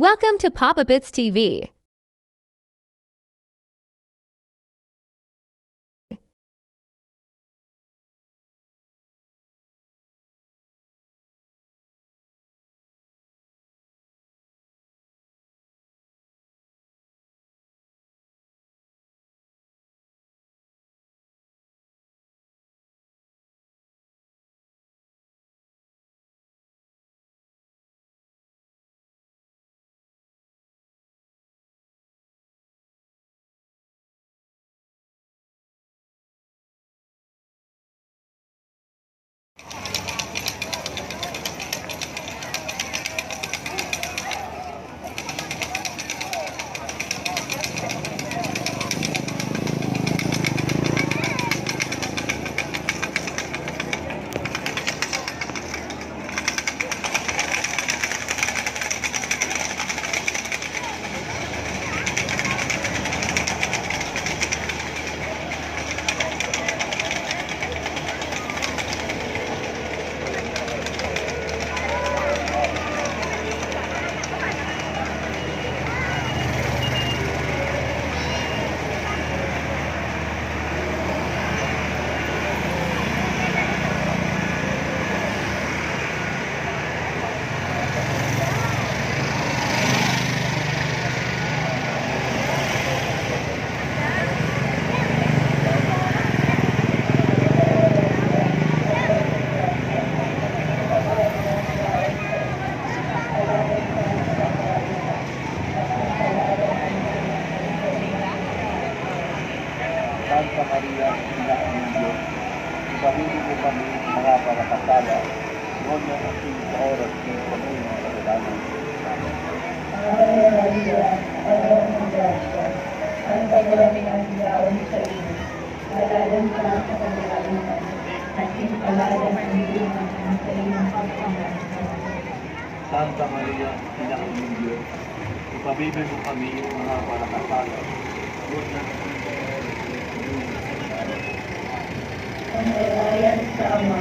Welcome to Papa Bits TV. Santa Maria, Ina ng Diyos, ipamili mo kami mga parakasala, noon na aking sa oras ng kami ng kasalanan. Ave Maria, Panginoon ng Grasya, ang paglabi ang ilaon sa iyo, alalan ka sa pag-aalitan, at impalalan ang iyong sa iyong pagpangan. Santa Maria, Ina ng Diyos, ipamili mo kami mga parakasala, noon na aking sa oras ng kami ng kasalanan. Pangalayan sa Ama,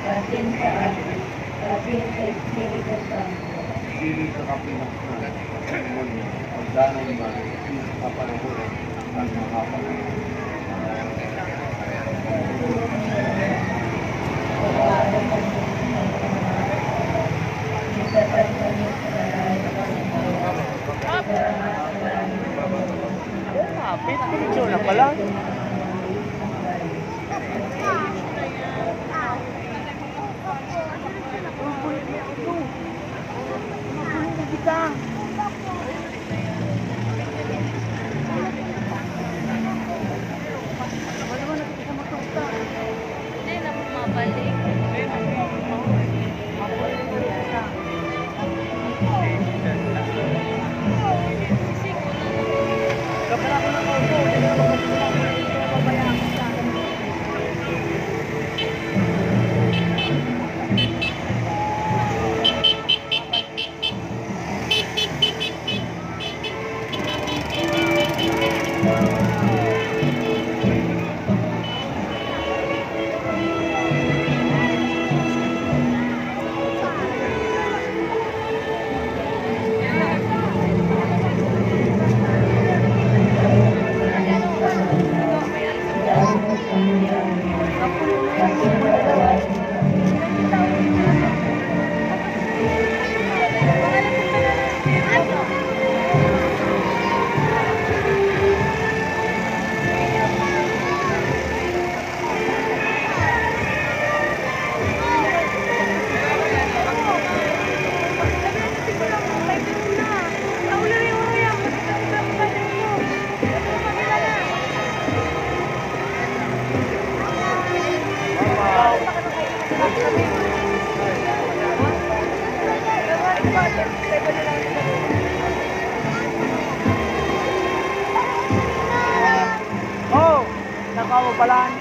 atin sa Atin, atin sa Espiritu Santo. Siling sa kapinaksan, ang mundo, pagdanay man, sa kapanahuran, ang mga panahon. Picture na pala. Hindi na bumabalik. Oh, nakawa pala.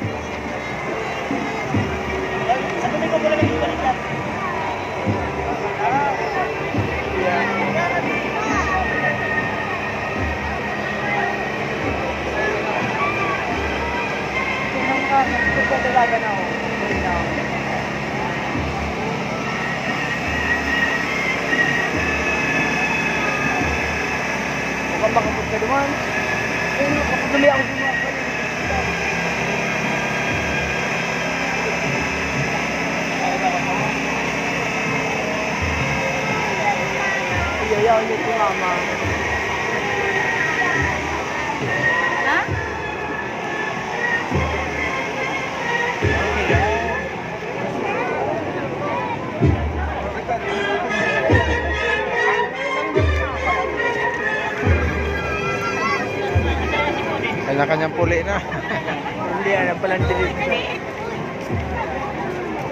Sabi ko pala nag-ibalik. Gusto talaga na ako. naman. Ay, napakadali ako sumakay. Ayaw ulit si mama. Ha? Kanya-kanyang puli na. Hindi na palang diretso.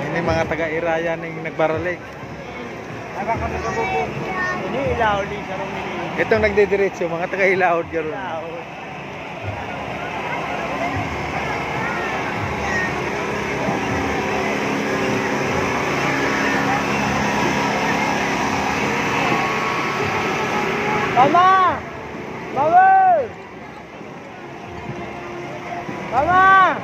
Ini mga taga-iraya ning nagbaralik. Ini ilaw di sa rumili. Itong nagdidiretso, mga taga-ilaod garon. Ilaw. Mama! Mama! Mama!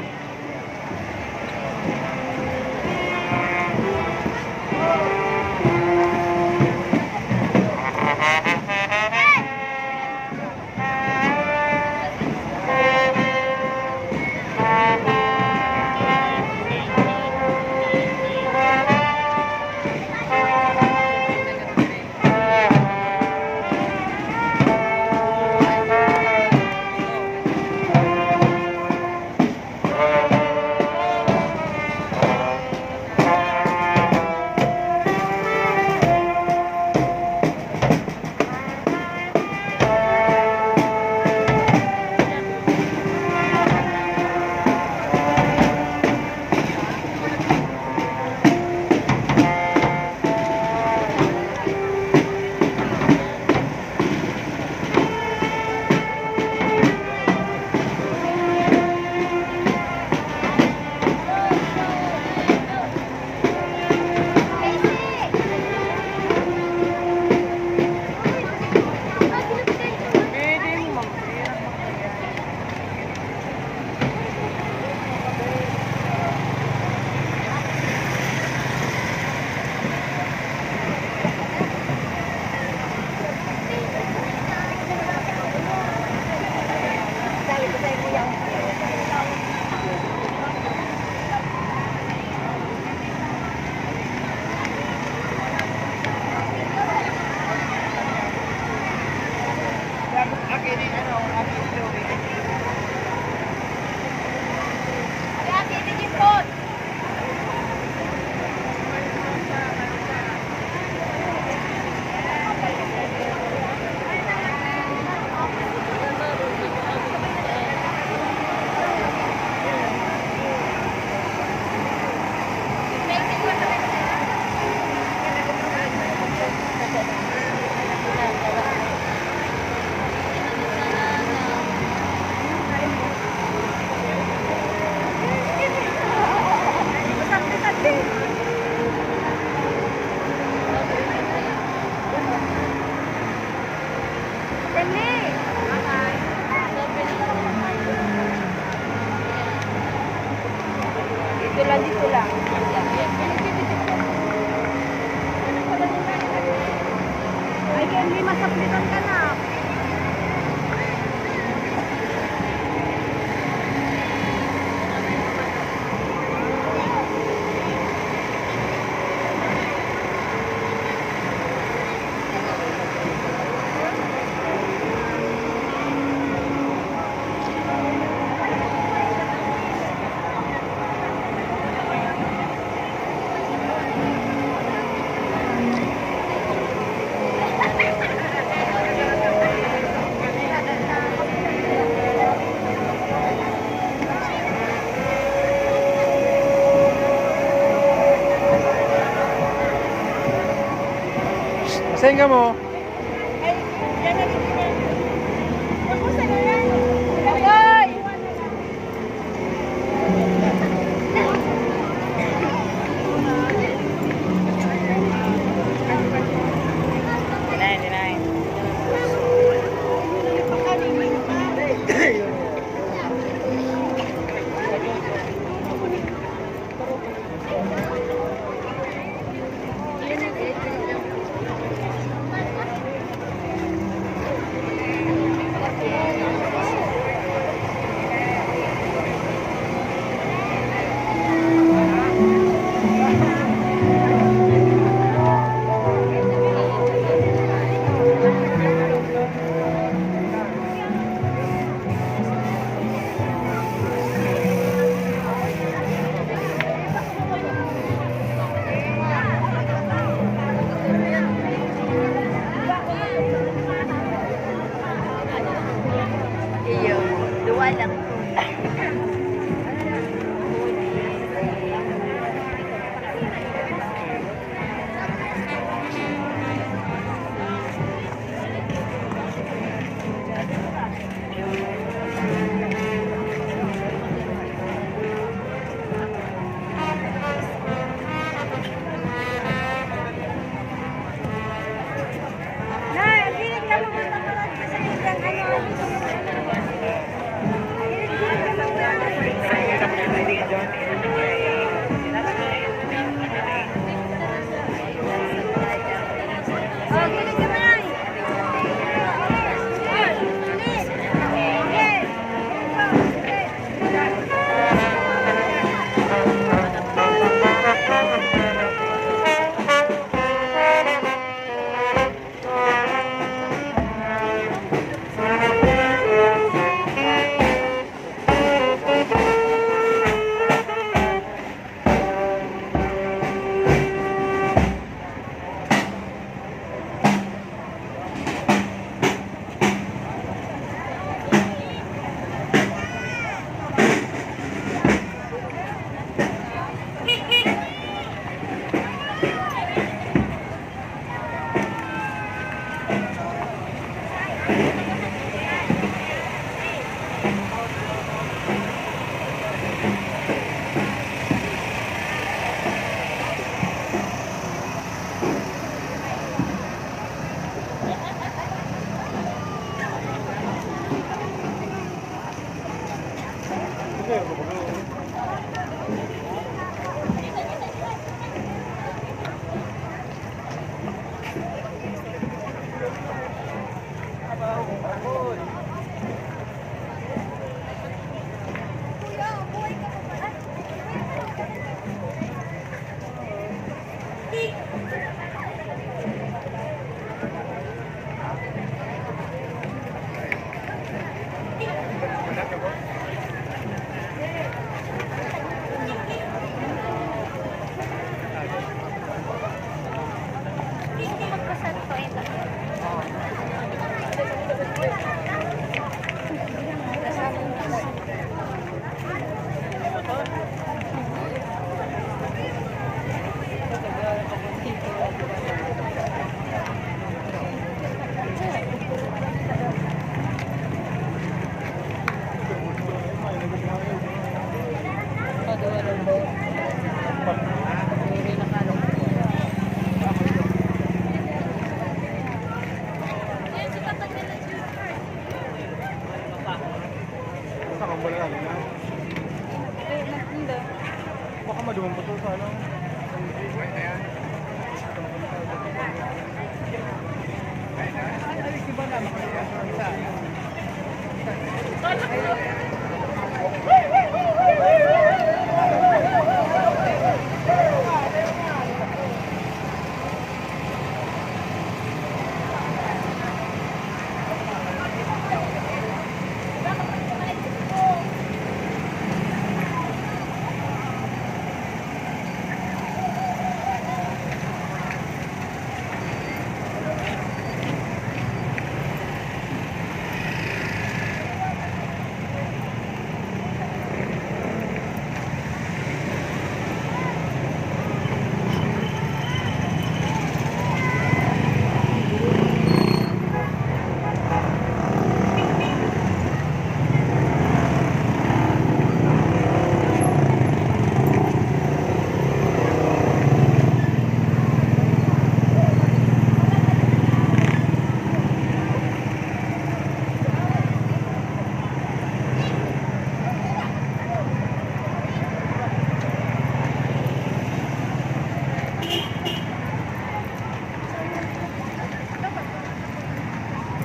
Dito lang. Ay, Kenny, masaplitan ka na. Saan ka mo?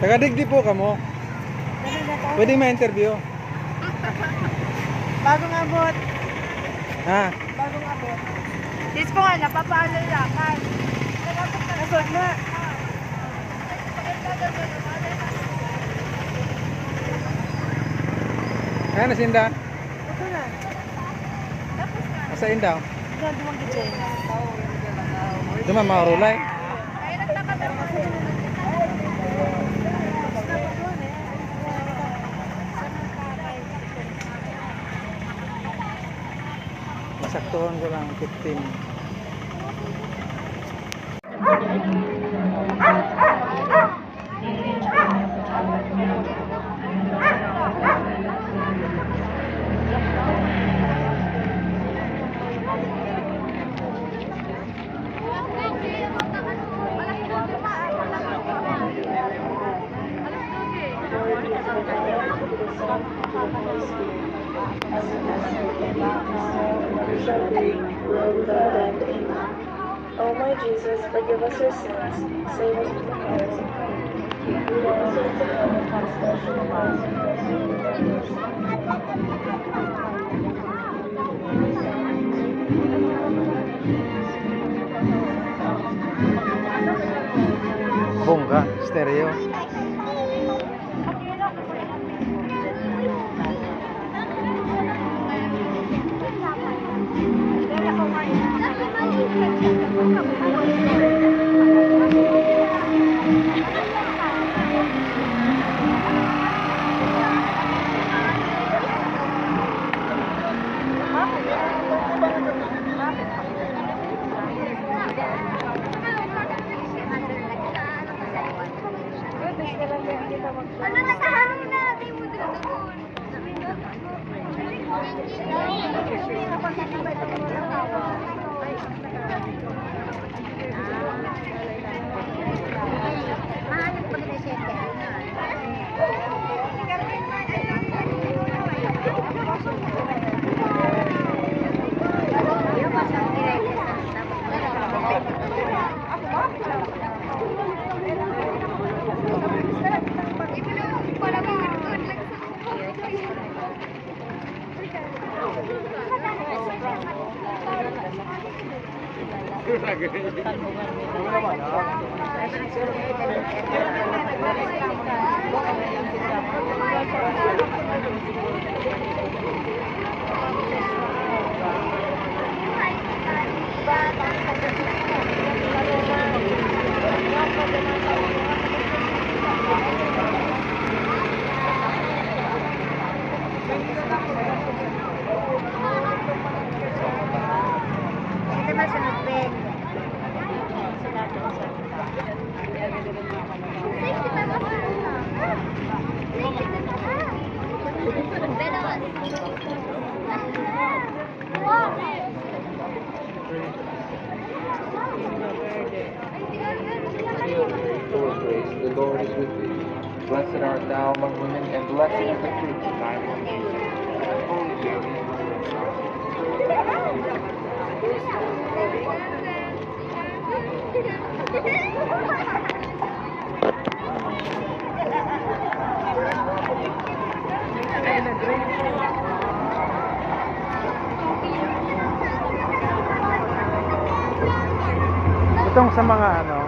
Taga-Digdi po ka mo. Pwede ma-interview. Bagong abot. Ha? Bagong abot. Tis ko nga, napapaano lakad. Nasod na. Kaya na sinda? Ito na. Asa indaw? Diyan, dumang gitsin. Duman maurulay. Masaktuhan ko lang 15. O my Jesus, forgive us our sins, save us from the fires of hell. Lead all souls to heaven, especially the ones in most need of mercy. Bongga, stereo. Ano nakaharap na? Di mo doon. Mahanap pa na siya. Ito masunod, Ben. Full of grace, the Lord is with thee. Blessed art thou among women, and blessed is the fruit of thy womb, Jesus. Holy Mary, Itong sa mga ano,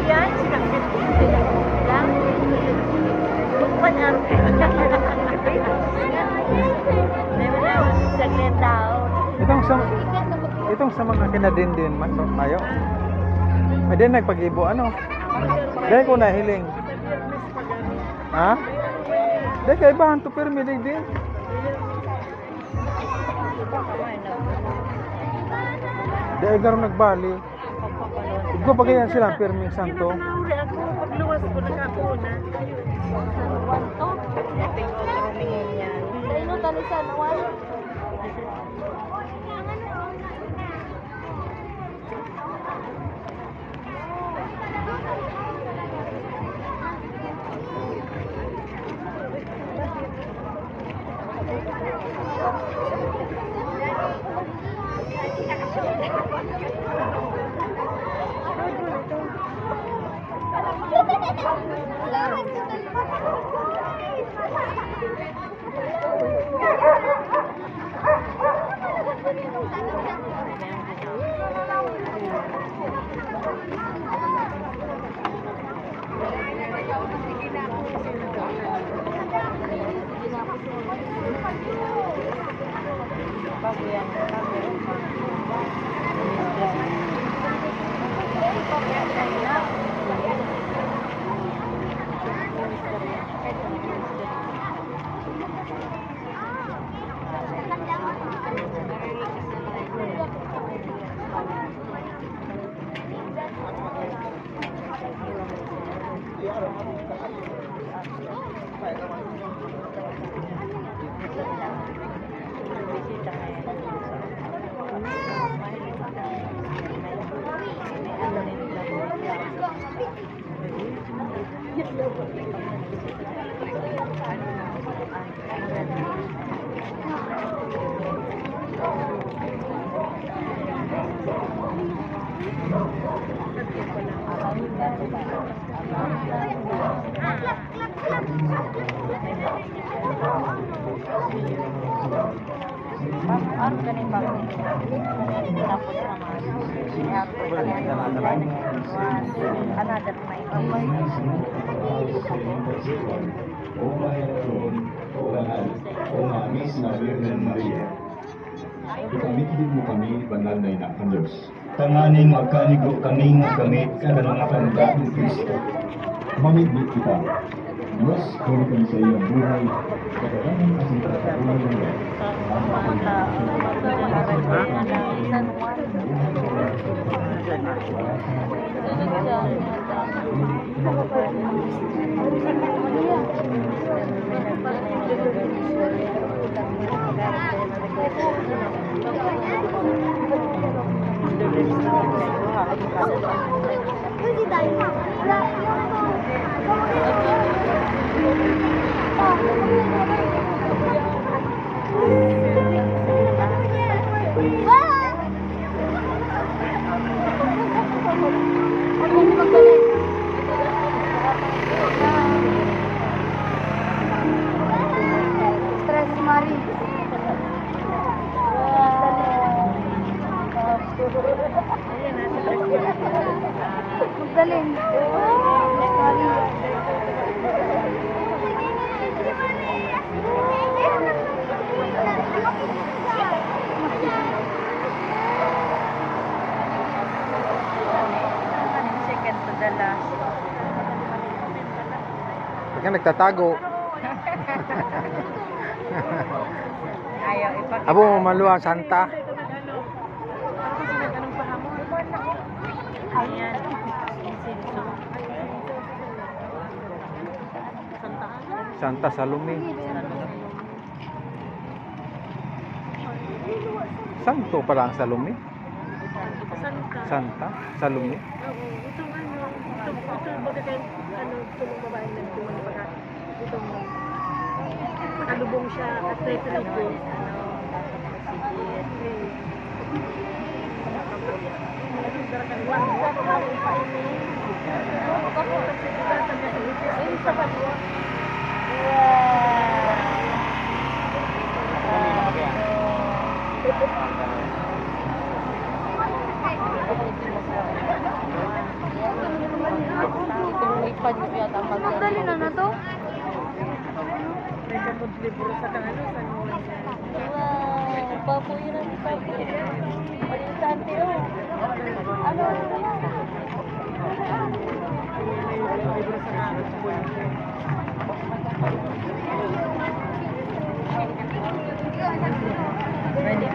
Yan, sinakit ko lang. Bukpan araw ko. Saglit tao. itong sa mga kinadindin man, so, mayo. Ay, din nagpag-ibo, ano? Dahil ko nahiling. Ha? Dahil kaibahan to permi, din. Dahil garo nagbali. Ikaw pagayan sila, perming santo. Nauli ako, pagluwas ko nakakuna. Ito yung karumingin yan. Sa ino, talisan, awan. O Mamis na Virgen Maria, ipamitigid mo kami, banal na ina ng Diyos. Tanganing magkanigo kaming gamit ka ng pangdating Kristo. Mamigit kita. Diyos, puro kami sa iyong buhay. Katagangan kasi katatuloy ng Diyos. Magdalin. Second to the last. Pagka nagtatago. Ayaw ipakita. Abo maluwa Santa. Ayan. Santa Salome. Santo pala ang Salome. Santa Salome. Nakalubong siya at referee ko. Magdalin na to? Libro sa kanano sa Wow, papuyo na ni Papo. Palisante o. Ano? libro sa Ready?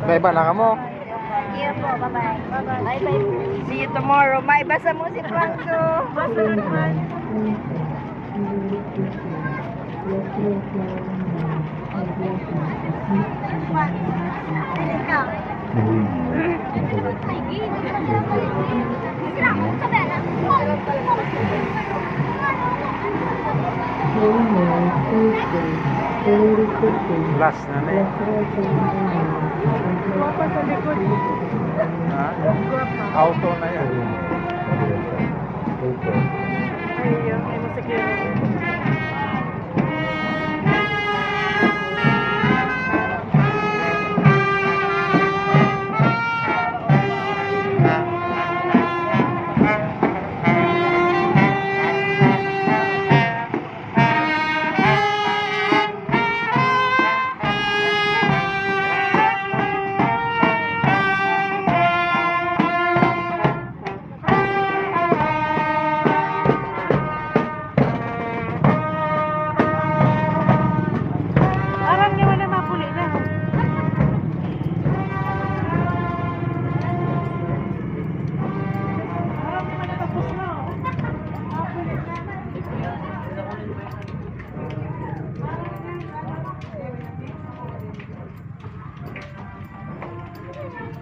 Bye-bye na ka mo. Iya po, bye-bye. Bye-bye. See you tomorrow. May basa mo si Franco. Basta na naman. Last na na eh. Guwapa sa likod. Ha? Guwapa. Auto na yan.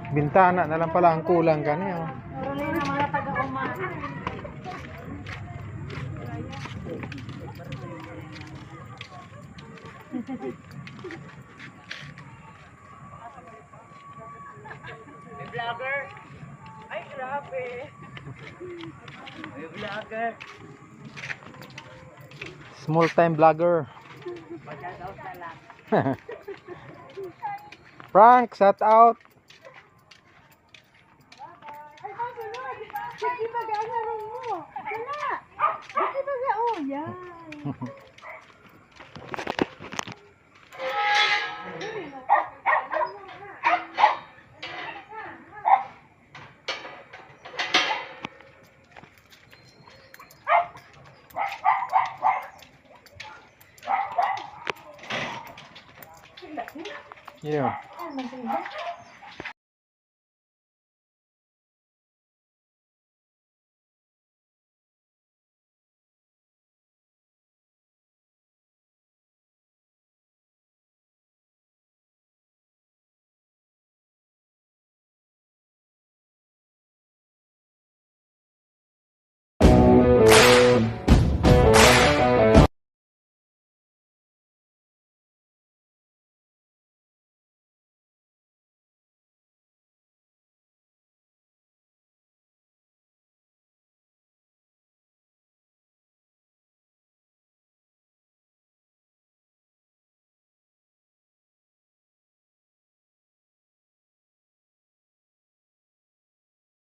Bintana na lang pala ang kulang kaniya. Tuloy na mga taga-uma. Small time vlogger. Frank, shout out. Hindi ba gano'n mo? Wala. Hindi ba ga? Oh, yan. Yun. Ano ba?